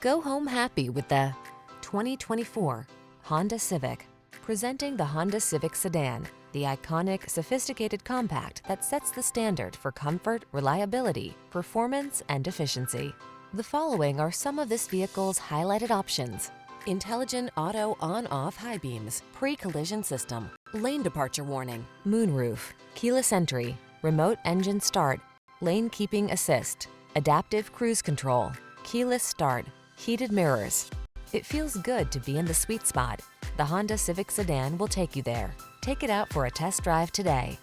Go home happy with the 2024 Honda Civic. Presenting the Honda Civic Sedan, the iconic, sophisticated compact that sets the standard for comfort, reliability, performance, and efficiency. The following are some of this vehicle's highlighted options: intelligent auto on-off high beams, pre-collision system, lane departure warning, moonroof, keyless entry, remote engine start, lane keeping assist, adaptive cruise control, keyless start, heated mirrors. It feels good to be in the sweet spot. The Honda Civic Sedan will take you there. Take it out for a test drive today.